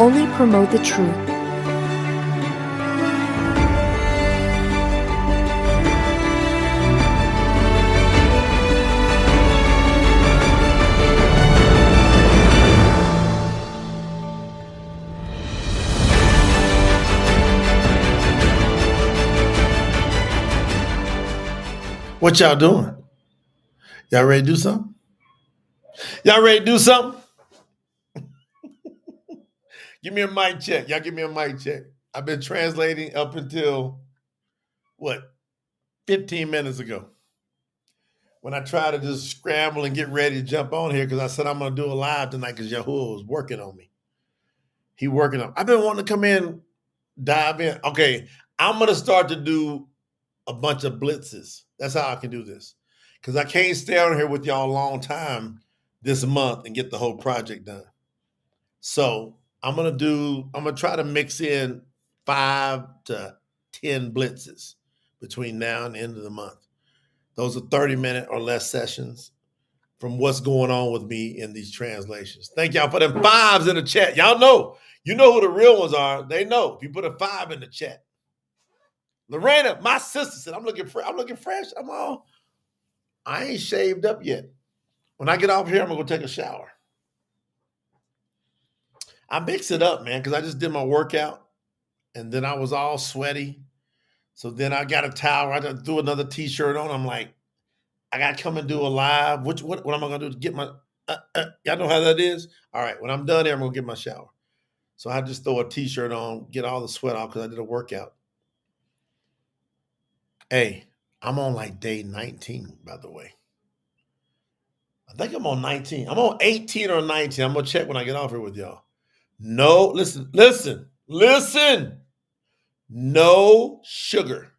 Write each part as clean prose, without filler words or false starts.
only promote the truth. What y'all doing? Y'all ready to do something? Y'all ready to do something? Give me a mic check. Y'all give me a mic check. I've been translating up until, 15 minutes ago. When I tried to just scramble and get ready to jump on here because I said I'm going to do a live tonight because Yahuwah was working on me. He working on. I've been wanting to come in, dive in. Okay, I'm going to start to do a bunch of blitzes. That's how I can do this. Because I can't stay on here with y'all a long time this month and get the whole project done. So I'm gonna try to mix in 5 to 10 blitzes between now and the end of the month. Those are 30-minute or less sessions from what's going on with me in these translations. Thank y'all for them 5s in the chat. Y'all know, you know who the real ones are. They know if you put a 5 in the chat. Lorena, my sister, said, I'm looking fresh. I ain't shaved up yet. When I get off here, I'm gonna go take a shower. I mix it up, man, because I just did my workout and then I was all sweaty. So then I got a towel. I threw another t-shirt on. I'm like, I got to come and do a live. What am I going to do to get my, y'all know how that is? All right, when I'm done here, I'm going to get my shower. So I just throw a t-shirt on, get all the sweat off because I did a workout. Hey, I'm on like day 19, by the way. I think I'm on 19. I'm on 18 or 19. I'm going to check when I get off here with y'all. No, listen. No sugar.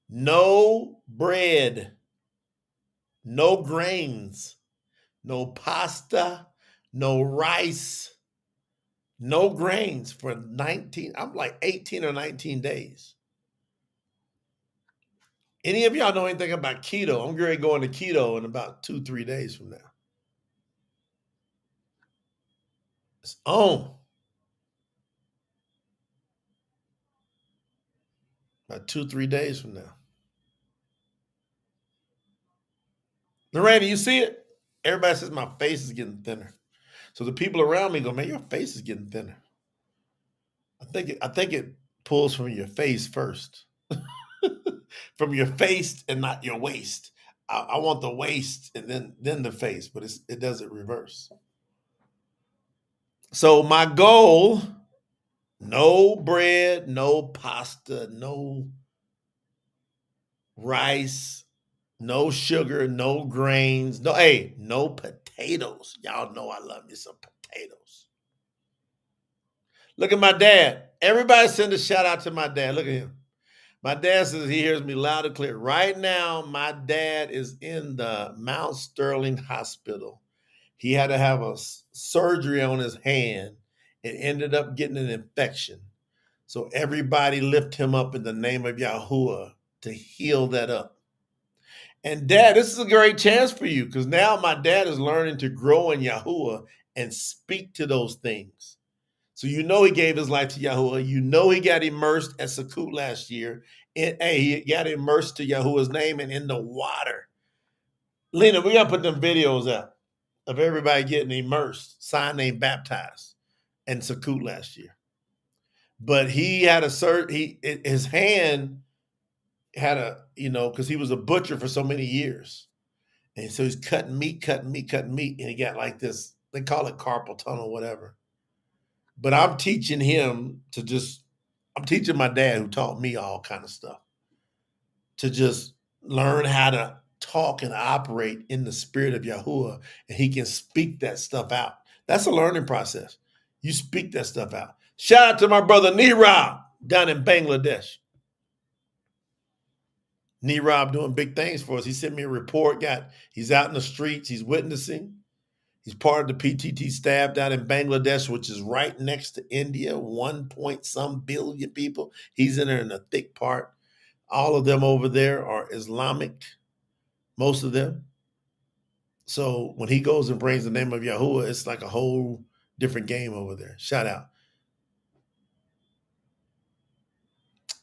No bread. No grains. No pasta. No rice. No grains for 19. I'm like 18 or 19 days. Any of y'all know anything about keto? I'm going to go into keto in about 2-3 days from now. It's on. About 2-3 days from now. Lorena, you see it? Everybody says my face is getting thinner. So the people around me go, man, your face is getting thinner. I think it pulls from your face first. From your face and not your waist. I want the waist and then the face, but it does it reverse. So my goal, no bread, no pasta, no rice, no sugar, no grains, no potatoes. Y'all know I love me some potatoes. Look at my dad. Everybody send a shout out to my dad. Look at him. My dad says he hears me loud and clear. Right now, my dad is in the Mount Sterling Hospital. He had to have a surgery on his hand. It ended up getting an infection. So everybody lift him up in the name of Yahuwah to heal that up. And Dad, this is a great chance for you because now my dad is learning to grow in Yahuwah and speak to those things. So you know he gave his life to Yahuwah. You know he got immersed at Sukkot last year. He got immersed to Yahuwah's name and in the water. Lena, we got to put them videos out of everybody getting immersed, signed, named, baptized in Sukkot last year. But he had his hand had because he was a butcher for so many years. And so he's cutting meat. And he got like this, they call it carpal tunnel, whatever. But I'm teaching him I'm teaching my dad who taught me all kind of stuff to just learn how to talk and operate in the spirit of Yahuwah, and he can speak that stuff out. That's a learning process. You speak that stuff out. Shout out to my brother Nirab down in Bangladesh. Nirab doing big things for us. He sent me a report. He's out in the streets. He's witnessing. He's part of the PTT staff down in Bangladesh, which is right next to India, 1 point some billion people. He's in there in the thick part. All of them over there are Islamic, most of them. So when he goes and brings the name of Yahuwah, it's like a whole different game over there. Shout out.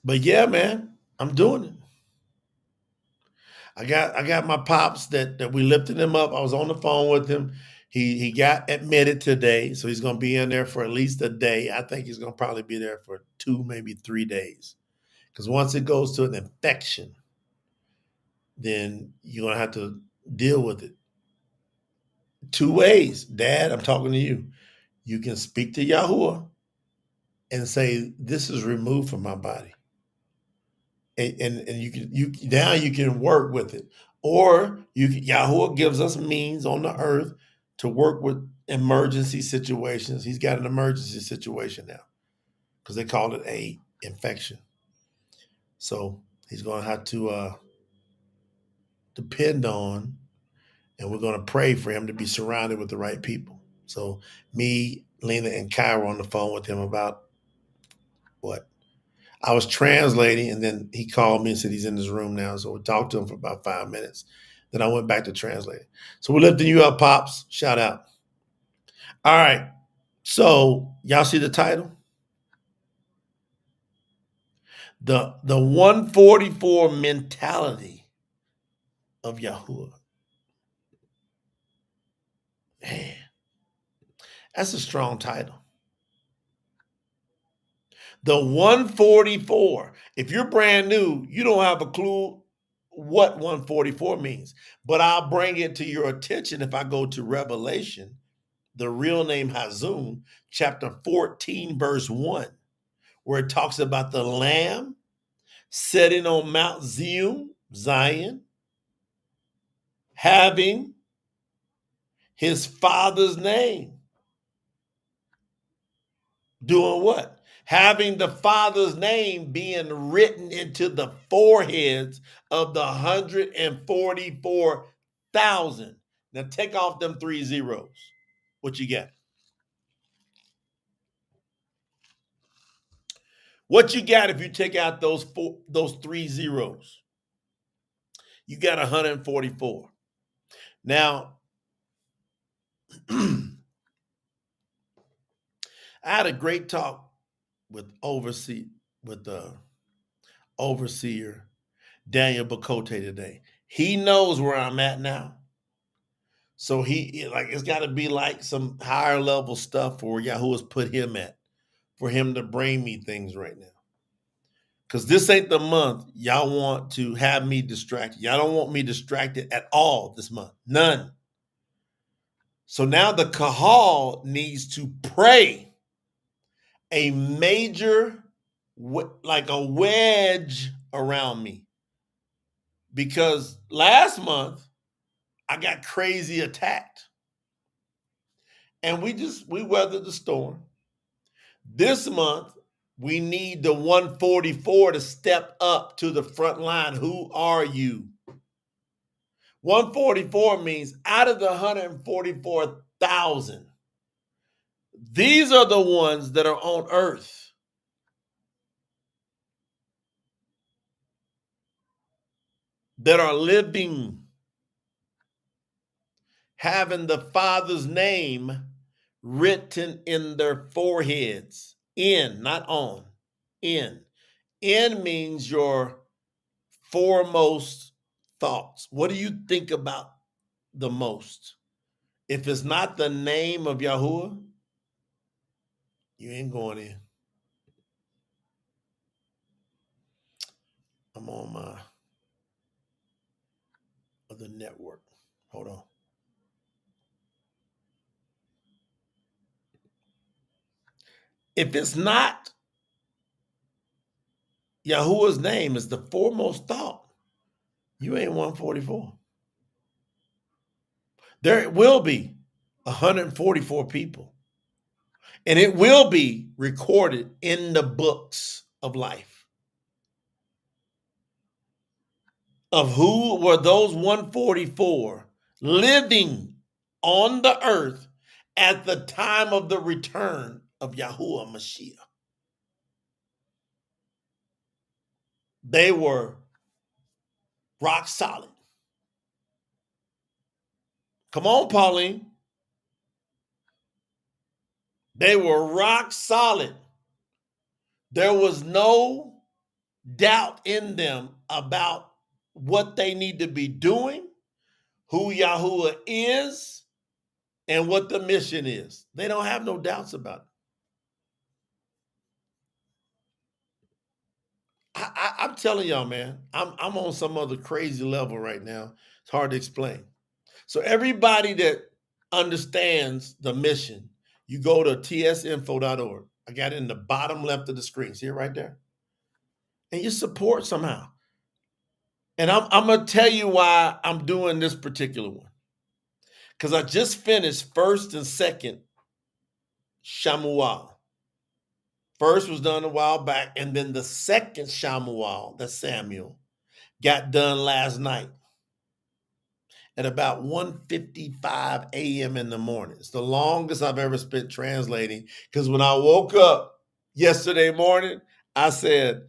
But yeah, man, I'm doing it. I got my pops that we lifted him up. I was on the phone with him. He got admitted today, so he's gonna be in there for at least a day. I think he's gonna probably be there for 2, maybe 3 days. Because once it goes to an infection, then you're gonna have to deal with it. 2 ways. Dad, I'm talking to you. You can speak to Yahuwah and say, this is removed from my body. And you can work with it. Or Yahuwah gives us means on the earth to work with emergency situations. He's got an emergency situation now because they call it a infection. So he's going to have to depend on, and we're going to pray for him to be surrounded with the right people. So me, Lena, and Kyra were on the phone with him about what? I was translating, and then he called me and said he's in his room now. So we talked to him for about 5 minutes. Then I went back to translating. So we're lifting you up, Pops. Shout out. All right. So y'all see the title? The 144 mentality of Yahuwah. Man, that's a strong title. The 144. If you're brand new, you don't have a clue what 144 means. But I'll bring it to your attention if I go to Revelation, the real name Hazun, chapter 14, verse 1, where it talks about the Lamb sitting on Mount Zion, having his Father's name. Doing what? Having the Father's name being written into the foreheads of the 144,000. Now take off them 3 zeros. What you got? What you got if you take out those 3 zeros? You got 144. Now, I had a great talk with the overseer Daniel Bakote today. He knows where I'm at now. So it's got to be like some higher level stuff where Yahuwah's put him at for him to bring me things right now. Because this ain't the month y'all want to have me distracted. Y'all don't want me distracted at all this month. None. So now the Kahal needs to pray a major, like a wedge around me. Because last month, I got crazy attacked. And we weathered the storm. This month, we need the 144 to step up to the front line. Who are you? 144 means out of the 144,000, these are the ones that are on earth. That are living, having the Father's name written in their foreheads. In, not on. In. In means your foremost thoughts. What do you think about the most? If it's not the name of Yahuwah, you ain't going in. I'm on my other network. Hold on. If it's not Yahuwah's name is the foremost thought, you ain't 144. There will be 144 people. And it will be recorded in the books of life. Of who were those 144 living on the earth at the time of the return of Yahuwah Mashiach. They were rock solid. Come on, Pauline. They were rock solid. There was no doubt in them about what they need to be doing, who Yahuwah is, and what the mission is. They don't have no doubts about it. I'm telling y'all, man, I'm on some other crazy level right now. It's hard to explain. So everybody that understands the mission, you go to tsinfo.org. I got it in the bottom left of the screen. See it right there? And you support somehow. And I'm going to tell you why I'm doing this particular one. Because I just finished first and second Shamuel. First was done a while back, and then the second Shamuel, that's Samuel, got done last night at about 1:55 a.m. in the morning. It's the longest I've ever spent translating, because when I woke up yesterday morning, I said,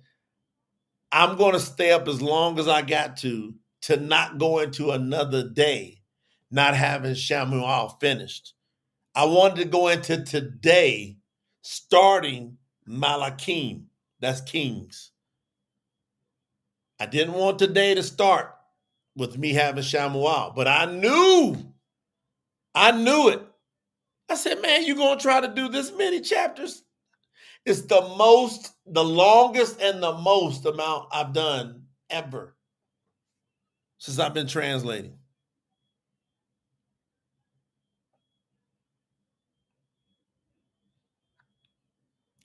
I'm going to stay up as long as I got to not go into another day not having Shamuel finished. I wanted to go into today starting Malachim. That's Kings. I didn't want today to start with me having Shamuel, but I knew it. I said, man, you going to try to do this many chapters? It's the longest and the most amount I've done ever since I've been translating.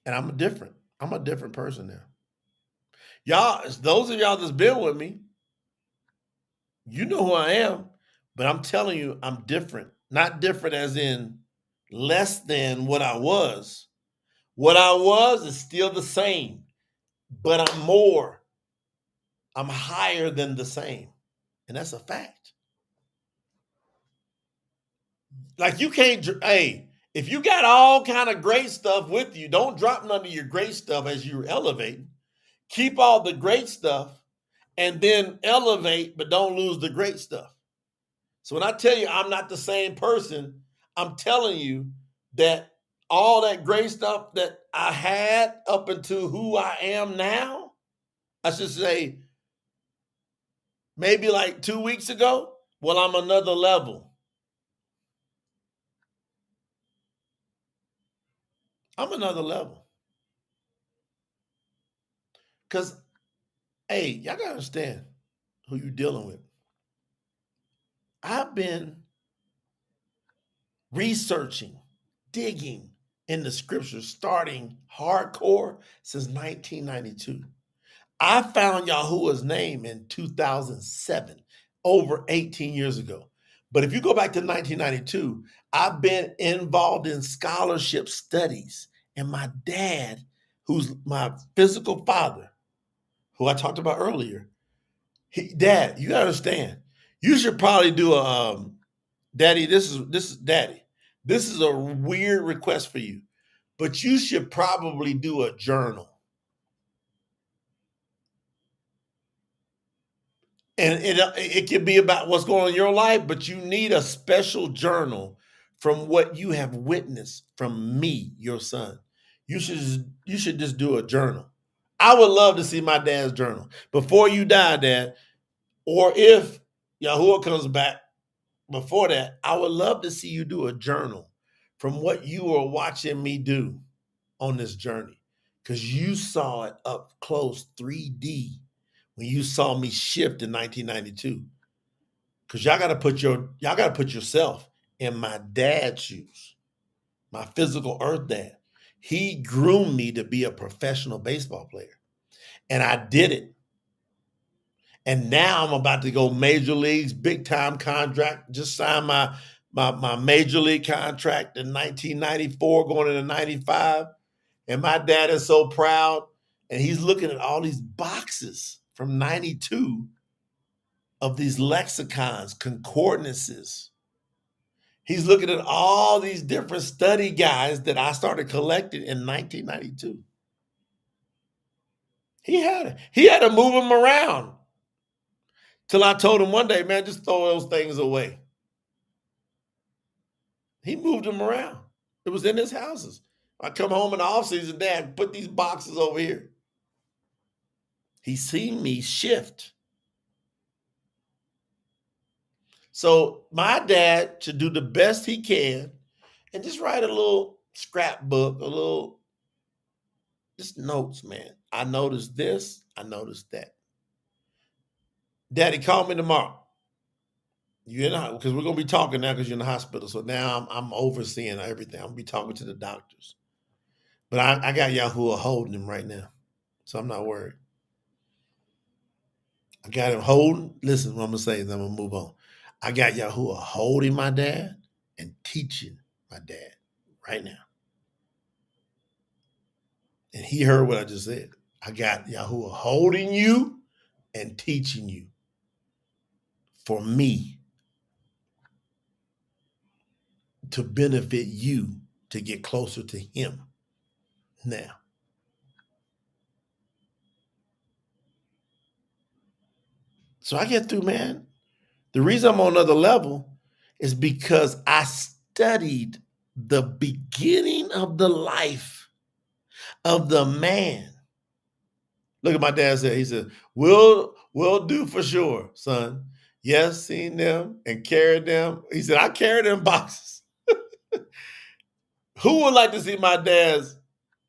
And I'm a different person now. Y'all, those of y'all that's been with me, you know who I am, but I'm telling you, I'm different. Not different as in less than what I was. What I was is still the same, but I'm more. I'm higher than the same. And that's a fact. Like you can't, hey, if you got all kind of great stuff with you, don't drop none of your great stuff as you're elevating. Keep all the great stuff and then elevate, but don't lose the great stuff. So when I tell you I'm not the same person, I'm telling you that all that great stuff that I had up until who I am now, I should say maybe like 2 weeks ago, well, I'm another level. I'm another level. Because, hey, y'all got to understand who you're dealing with. I've been researching, digging in the scriptures, starting hardcore since 1992. I found Yahuwah's name in 2007, over 18 years ago. But if you go back to 1992, I've been involved in scholarship studies. And my dad, who's my physical father, who I talked about earlier, Dad, you gotta understand, you should probably do a Daddy, this is Daddy. This is a weird request for you, but you should probably do a journal. And it can be about what's going on in your life, but you need a special journal from what you have witnessed from me, your son. You should just do a journal. I would love to see my dad's journal before you die, Dad, or if Yahuwah comes back before that. I would love to see you do a journal from what you were watching me do on this journey, because you saw it up close, 3D, when you saw me shift in 1992. Because y'all got to put yourself in my dad's shoes, my physical earth dad. He groomed me to be a professional baseball player, and I did it. And now I'm about to go major leagues, big time contract. Just signed my major league contract in 1994, going into 95. And my dad is so proud, and he's looking at all these boxes from 92 of these lexicons, concordances. He's looking at all these different study guides that I started collecting in 1992. He had to move them around till I told him one day, man, just throw those things away. He moved them around. It was in his houses. I come home in the off season, Dad, put these boxes over here. He seen me shift. So my dad should do the best he can and just write a little scrapbook, just notes, man. I noticed this, I noticed that. Daddy, call me tomorrow. You in the because we're gonna be talking now because you're in the hospital. So now I'm overseeing everything. I'm gonna be talking to the doctors. But I got Yahuwah holding him right now. So I'm not worried. I got him holding. Listen, what I'm gonna say is I'm gonna move on. I got Yahuwah holding my dad and teaching my dad right now. And he heard what I just said. I got Yahuwah holding you and teaching you for me to benefit you to get closer to him now. So I get through, man. The reason I'm on another level is because I studied the beginning of the life of the man. Look at my dad said, he said, we'll do for sure, son. Yes, seen them and carried them. He said, I carried them boxes. Who would like to see my dad's,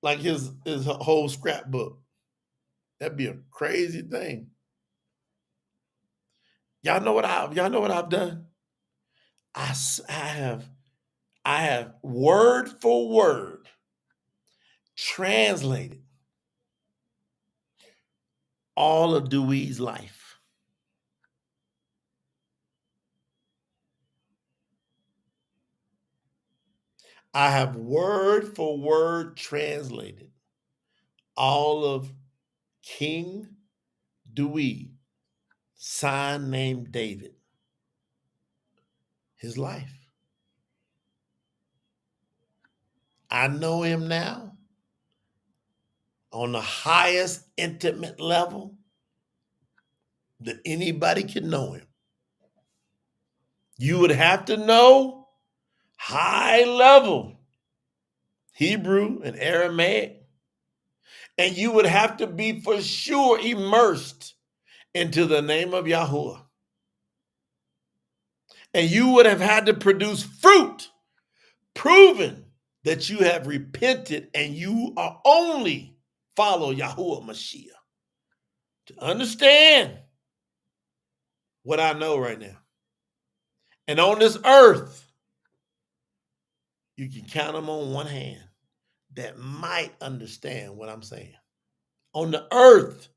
like his whole scrapbook? That'd be a crazy thing. Y'all know what I've done? I have word for word translated all of Duiyd's life. I have word for word translated all of King Duiyd, son named David, his life. I know him now on the highest intimate level that anybody can know him. You would have to know high level Hebrew and Aramaic, and you would have to be for sure immersed into the name of Yahuwah. And you would have had to produce fruit, proving that you have repented and you are only follow Yahuwah Mashiach. To understand what I know right now. And on this earth, you can count them on one hand that might understand what I'm saying. On the earth,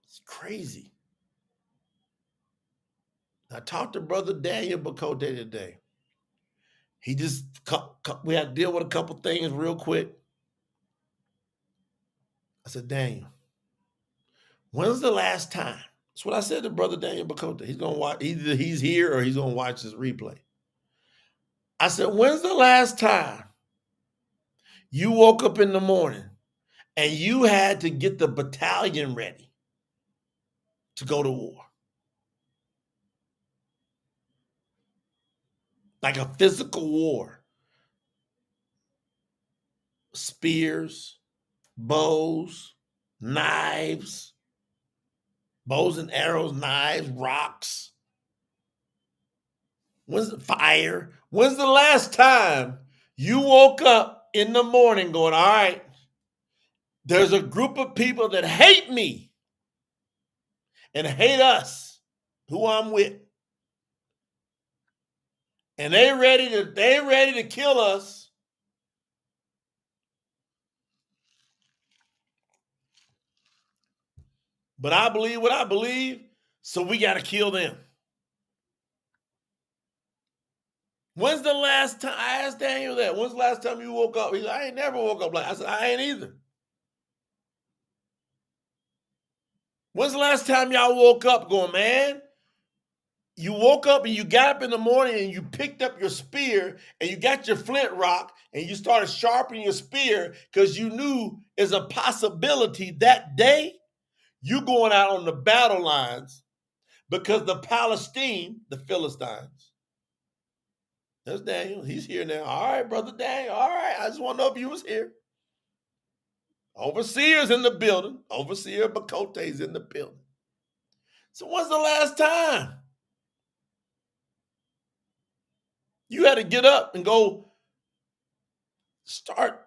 it's crazy. I talked to Brother Daniel Bakote today. He just, we had to deal with a couple things real quick. I said, Daniel, when's the last time? That's what I said to Brother Daniel Bakote. He's going to watch, either he's here or he's going to watch this replay. I said, when's the last time you woke up in the morning and you had to get the battalion ready to go to war? Like a physical war. Spears, bows, knives, bows and arrows, knives, rocks. When's the fire? When's the last time you woke up in the morning going, all right, there's a group of people that hate me and hate us, who I'm with. And they ready to kill us. But I believe what I believe, so we got to kill them. When's the last time, I asked Daniel that, when's the last time you woke up? He's like, I ain't never woke up like, I said, I ain't either. When's the last time y'all woke up going, man, you woke up and you got up in the morning and you picked up your spear and you got your flint rock and you started sharpening your spear because you knew there's a possibility that day you going out on the battle lines because the Philistines, That's Daniel. He's here now. All right, Brother Daniel. All right. I just want to know if you was here. Overseer's in the building. Overseer Bakote's in the building. So when's the last time you had to get up and go start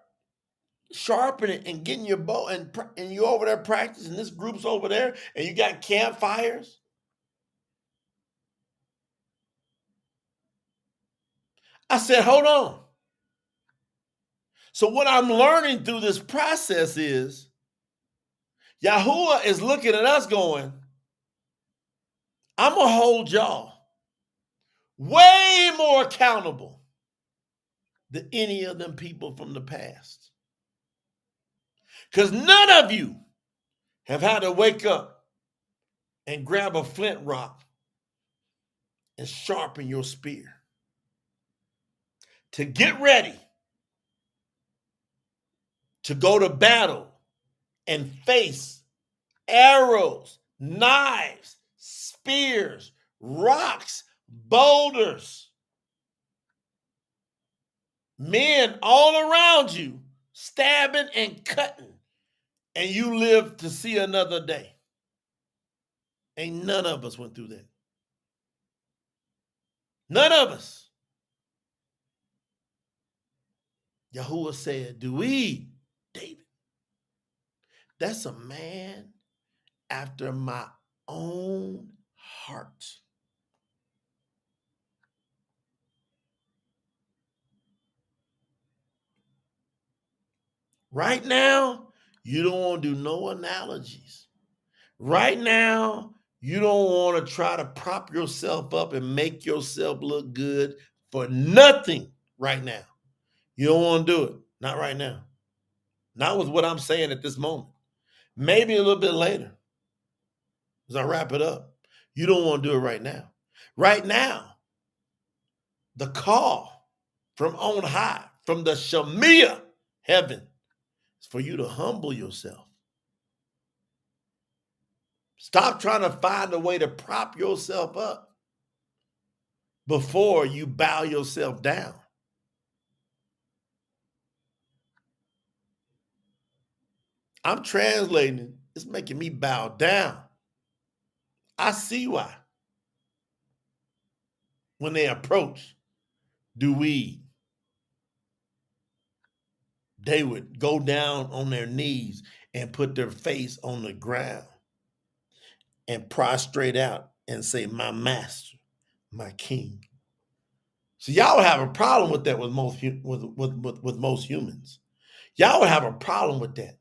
sharpening and getting your bow and you over there practicing, this group's over there, and you got campfires? I said, hold on. So what I'm learning through this process is Yahuwah is looking at us going, I'm going to hold y'all way more accountable than any of them people from the past. Because none of you have had to wake up and grab a flint rock and sharpen your spear to get ready to go to battle and face arrows, knives, spears, rocks, boulders, men all around you stabbing and cutting, and you live to see another day. Ain't none of us went through that. None of us. Yahuwah said, Duiyd, David, that's a man after my own heart. Right now, you don't want to do no analogies. Right now, you don't want to try to prop yourself up and make yourself look good for nothing right now. You don't want to do it. Not right now. Not with what I'm saying at this moment. Maybe a little bit later as I wrap it up. You don't want to do it right now. Right now, the call from on high, from the Shemiah heaven, is for you to humble yourself. Stop trying to find a way to prop yourself up before you bow yourself down. I'm translating. It's making me bow down. I see why. When they approach Duiyd, they would go down on their knees and put their face on the ground and prostrate out and say, my master, my king. So y'all would have a problem with that with most humans. Y'all would have a problem with that.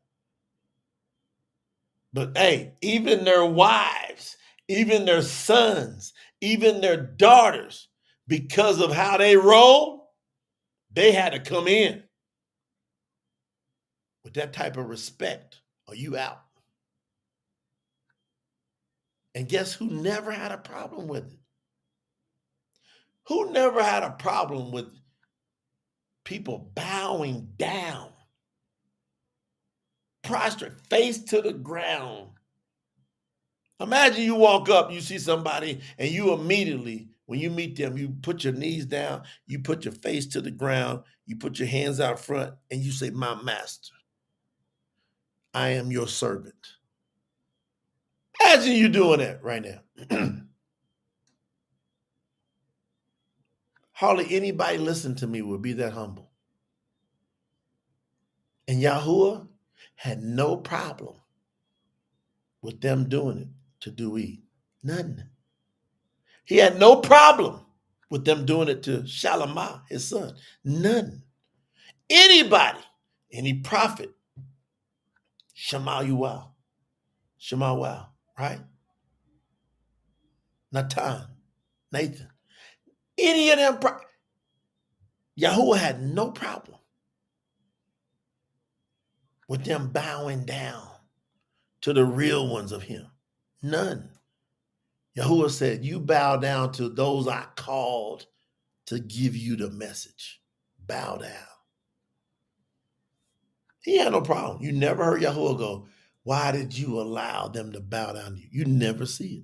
But hey, even their wives, even their sons, even their daughters, because of how they roll, they had to come in with that type of respect, or you out. And guess who never had a problem with it? Who never had a problem with people bowing down, prostrate, face to the ground? Imagine you walk up, you see somebody, and you immediately, when you meet them, you put your knees down, you put your face to the ground, you put your hands out front, and you say, my master, I am your servant. Imagine you doing that right now. Hardly anybody listen to me would be that humble. And Yahuwah had no problem with them doing it to Duiyd. None. He had no problem with them doing it to Shalimah, his son. None. Anybody, any prophet, Shema Yuwah, Shema Wow, right? Nathan, Nathan. Any of them, Yahuwah had no problem with them bowing down to the real ones of him. None. Yahuwah said, you bow down to those I called to give you the message. Bow down. He had no problem. You never heard Yahuwah go, why did you allow them to bow down to you? You never see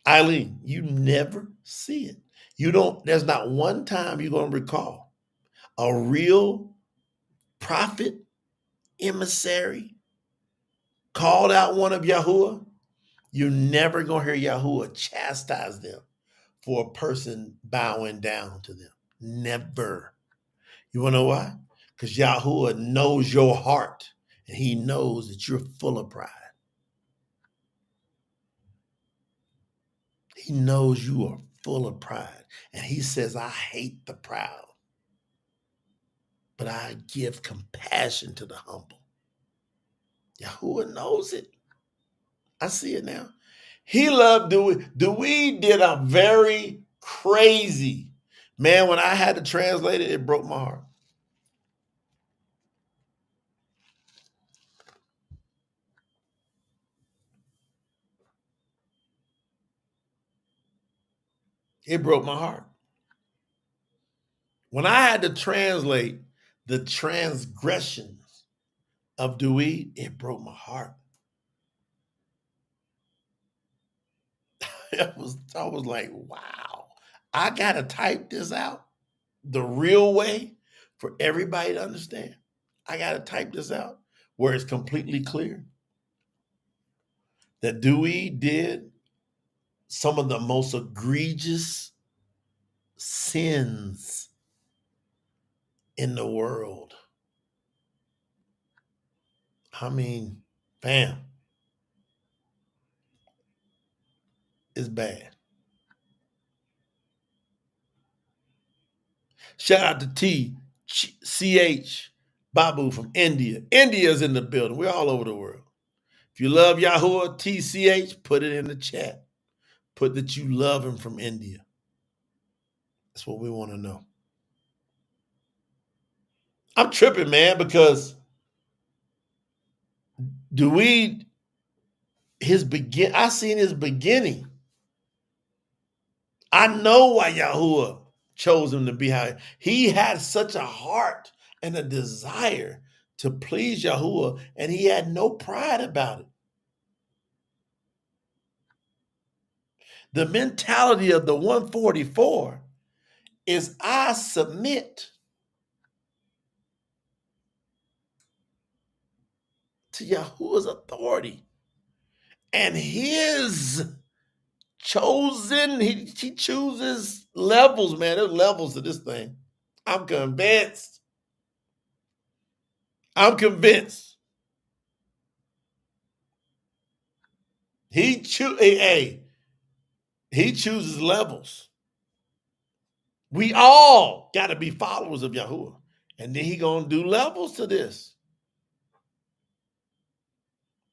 it. Eileen, you never see it. You don't, there's not one time you're going to recall a real prophet, emissary, called out one of Yahuwah. You're never going to hear Yahuwah chastise them for a person bowing down to them. Never. You want to know why? Because Yahuwah knows your heart and he knows that you're full of pride. He knows you are full of pride. And he says, I hate the proud, but I give compassion to the humble. Yahuwah knows it. I see it now. He loved Duiyd. Duiyd did a very crazy, man, when I had to translate it, it broke my heart. It broke my heart. When I had to translate the transgressions of Duiyd, it broke my heart. I was like, wow, I gotta type this out the real way for everybody to understand. I gotta type this out where it's completely clear that Duiyd did some of the most egregious sins in the world. I mean, bam, it's bad. Shout out to TCH Babu from India. India's in the building. We're all over the world. If you love Yahuwah, TCH, put it in the chat. Put that you love him from India. That's what we want to know. I'm tripping, man, because Duiyd, I seen his beginning. I know why Yahuwah chose him to be how he had such a heart and a desire to please Yahuwah, and he had no pride about it. The mentality of the 144 is I submit to Yahuwah's authority and his chosen, he chooses levels, man. There's levels to this thing. I'm convinced. I'm convinced. He chooses levels. We all got to be followers of Yahuwah. And then he going to do levels to this.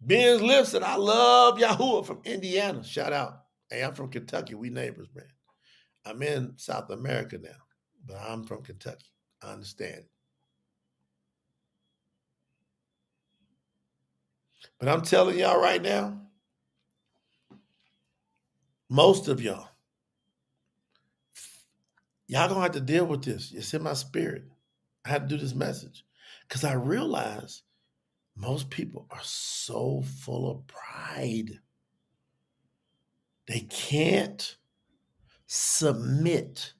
Ben's Lips said, I love Yahuwah from Indiana. Shout out. Hey, I'm from Kentucky. We neighbors, man. I'm in South America now, but I'm from Kentucky. I understand it. But I'm telling y'all right now, most of y'all gonna have to deal with this. It's in my spirit. I had to do this message because I realize most people are so full of pride. They can't submit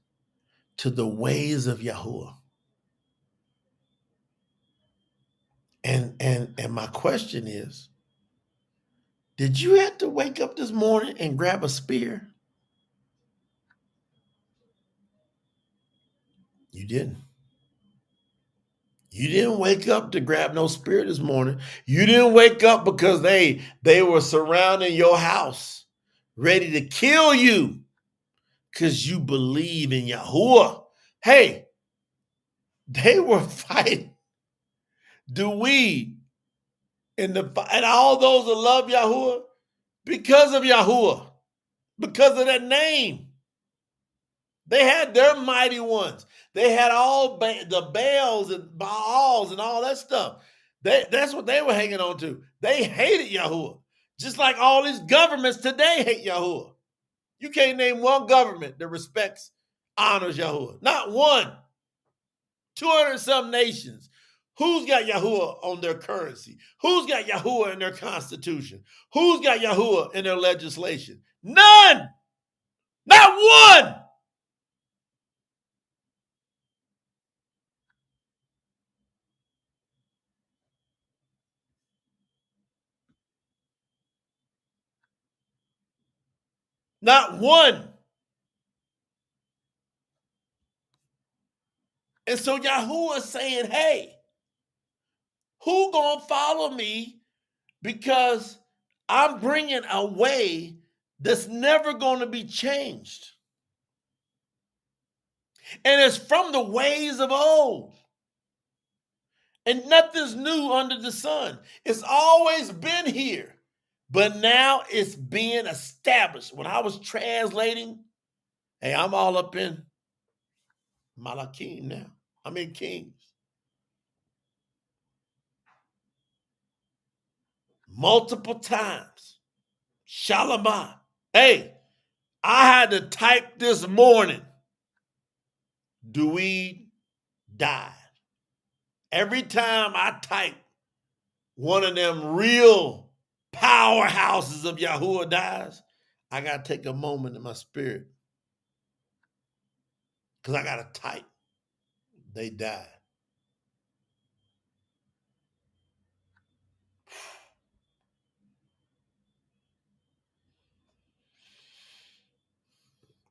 to the ways of Yahuwah. And my question is, did you have to wake up this morning and grab a spear? You didn't. You didn't wake up to grab no spear this morning. You didn't wake up because they were surrounding your house, ready to kill you because you believe in Yahuwah. Hey, they were fighting Duiyd and all those that love Yahuwah because of Yahuwah, because of that name. They had their mighty ones. They had all the Baals and Baals and all that stuff. That's what they were hanging on to. They hated Yahuwah, just like all these governments today hate Yahuwah. You can't name one government that respects, honors Yahuwah. Not one. 200-some nations. Who's got Yahuwah on their currency? Who's got Yahuwah in their constitution? Who's got Yahuwah in their legislation? None. Not one. Not one. And so Yahuwah is saying, hey, who gonna follow me? Because I'm bringing a way that's never going to be changed. And it's from the ways of old. And nothing's new under the sun. It's always been here. But now it's being established. When I was translating, hey, I'm all up in Malachim now. I'm in Kings. Multiple times. Shalamah. Hey, I had to type this morning. Duiyd died. Every time I type one of them real powerhouses of Yahuwah dies, I got to take a moment in my spirit because I got to type. They died.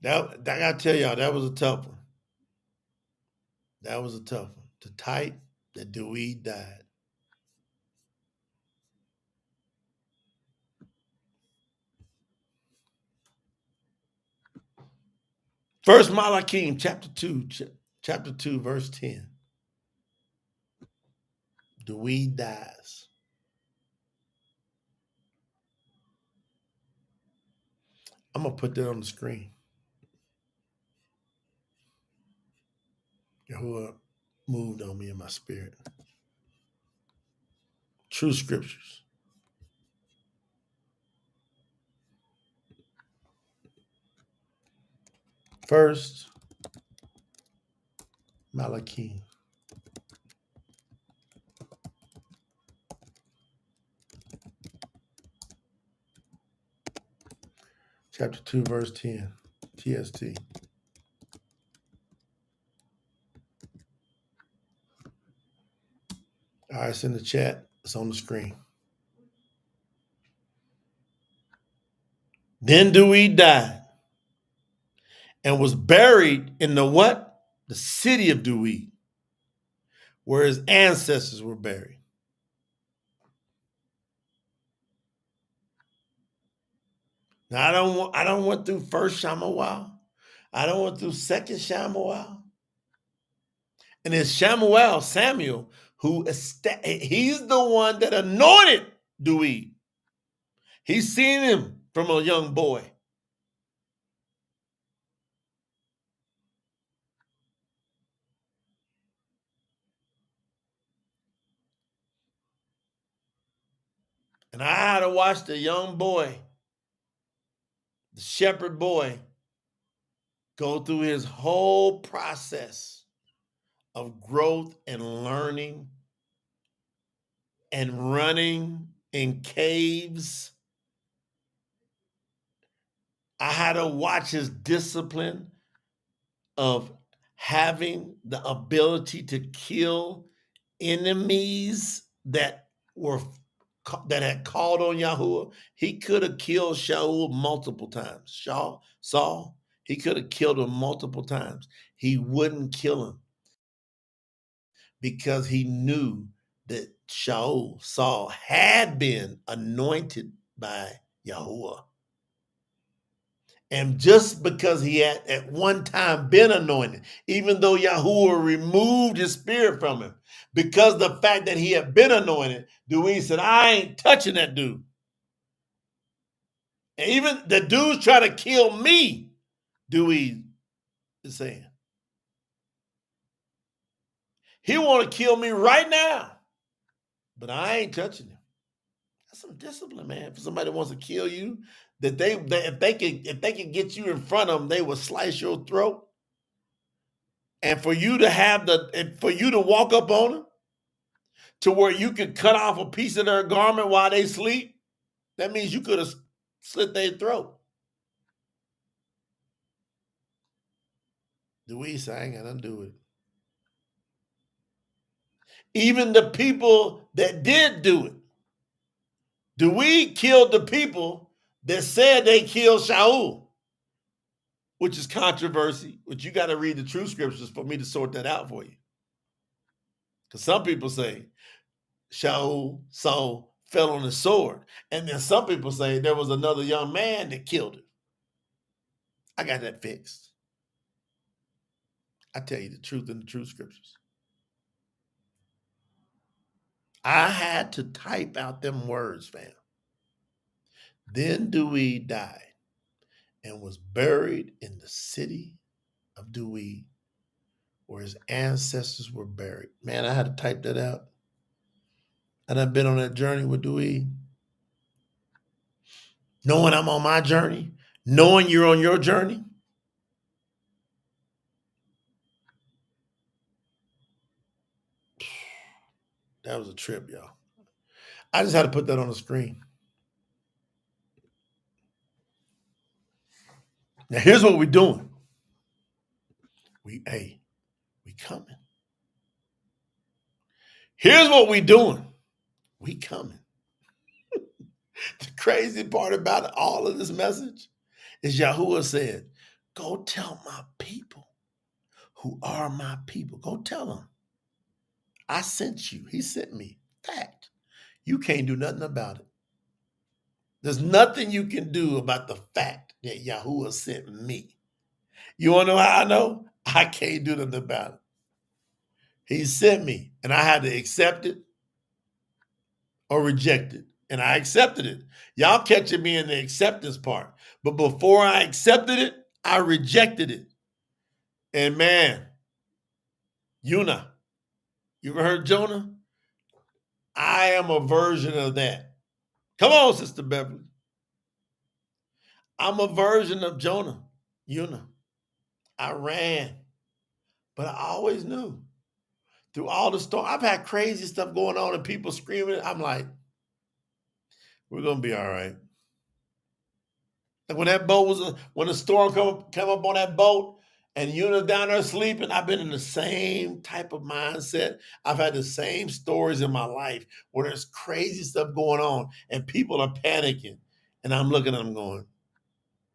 I got to tell y'all, that was a tough one. That was a tough one. To type that Duiyd died. First Malachim, chapter 2, verse 10. Duiyd dies. I'm going to put that on the screen. Yahuwah moved on me in my spirit. True scriptures. First Malachim. Chapter 2, verse 10, TST. All right, it's in the chat. It's on the screen. Then Duiyd died and was buried in the what? The city of Duiyd, where his ancestors were buried. Now, I don't went through first Shamuel. I don't went through second Shamuel. And it's Samuel, who he's the one that anointed Duiyd. He's seen him from a young boy. And I had to watch the young boy, the shepherd boy, go through his whole process of growth and learning and running in caves. I had to watch his discipline of having the ability to kill enemies that had called on Yahuwah. He could have killed Shaul multiple times. Saul, he could have killed him multiple times. He wouldn't kill him because he knew that Saul had been anointed by Yahuwah. And just because he had at one time been anointed, even though Yahuwah removed his spirit from him, because the fact that he had been anointed, Duiyd said, I ain't touching that dude. And even the dudes try to kill me, Duiyd is saying. He want to kill me right now, but I ain't touching him. That's some discipline, man. If somebody wants to kill you, that if they can get you in front of them, they will slice your throat. And for you to walk up on them to where you could cut off a piece of their garment while they sleep, that means you could have slit their throat. Duiyd said, I ain't got nothing to do with it. Even the people that did do it. Duiyd killed the people that said they killed Shaul, which is controversy, which you got to read the true scriptures for me to sort that out for you. Because some people say Saul fell on his sword. And then some people say there was another young man that killed him. I got that fixed. I tell you the truth in the true scriptures. I had to type out them words, fam. Then Duiyd died and was buried in the city of Duiyd, where his ancestors were buried. Man, I had to type that out. And I've been on that journey with Duiyd. Knowing I'm on my journey, knowing you're on your journey. That was a trip, y'all. I just had to put that on the screen. Now, here's what we're doing. We coming. Here's what we doing. We coming. The crazy part about all of this message is Yahuwah said, go tell my people who are my people. Go tell them. I sent you. He sent me. Fact. You can't do nothing about it. There's nothing you can do about the fact that Yahuwah sent me. You want to know how I know? I can't do nothing about it. He sent me, and I had to accept it or reject it. And I accepted it. Y'all catching me in the acceptance part. But before I accepted it, I rejected it. And man, Yuna, you ever heard Jonah? I am a version of that. Come on, Sister Beverly. I'm a version of Jonah, Yuna. I ran, but I always knew through all the storm. I've had crazy stuff going on and people screaming. I'm like, we're going to be all right. Like when that boat was, when the storm come up on that boat and Yuna down there sleeping, I've been in the same type of mindset. I've had the same stories in my life where there's crazy stuff going on and people are panicking. And I'm looking at them going,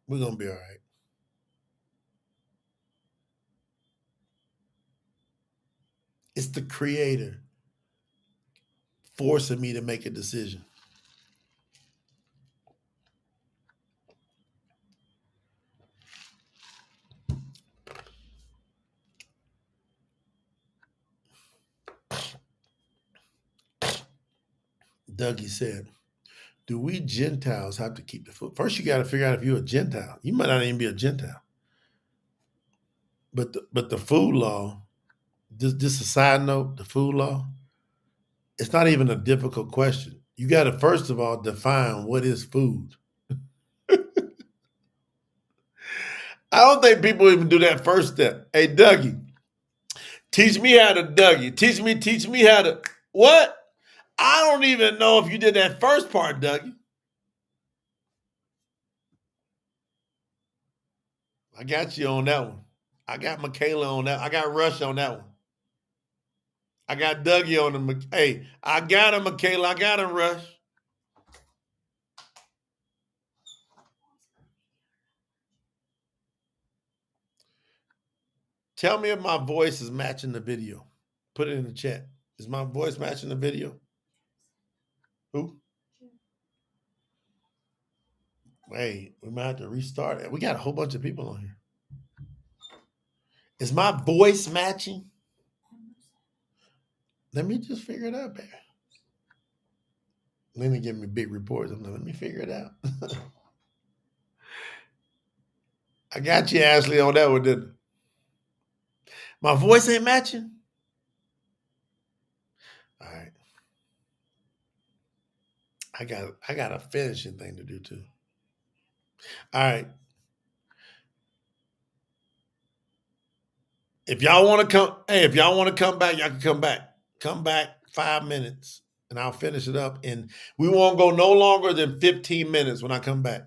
we're going to be all right. It's the Creator forcing me to make a decision. Dougie said, do we Gentiles have to keep the food? First, you got to figure out if you're a Gentile. You might not even be a Gentile. But the food law, just a side note, the food law, it's not even a difficult question. You got to, first of all, define what is food. I don't think people even do that first step. Hey, Dougie, teach me how to Dougie. Teach me how to, what? I don't even know if you did that first part, Dougie. I got you on that one. I got Michaela on that. I got Rush on that one. I got Dougie on the. Hey, I got him, Michaela. I got him, Rush. Tell me if my voice is matching the video. Put it in the chat. Is my voice matching the video? Who? Wait, we might have to restart it. We got a whole bunch of people on here. Is my voice matching? Let me just figure it out, baby. Let me give me big reports. Let me figure it out. I got you, Ashley, on that one, didn't I? My voice ain't matching? All right. I got a finishing thing to do too. All right. If y'all want to come, hey, if y'all want to come back, y'all can come back. Come back 5 minutes and I'll finish it up. And we won't go no longer than 15 minutes when I come back.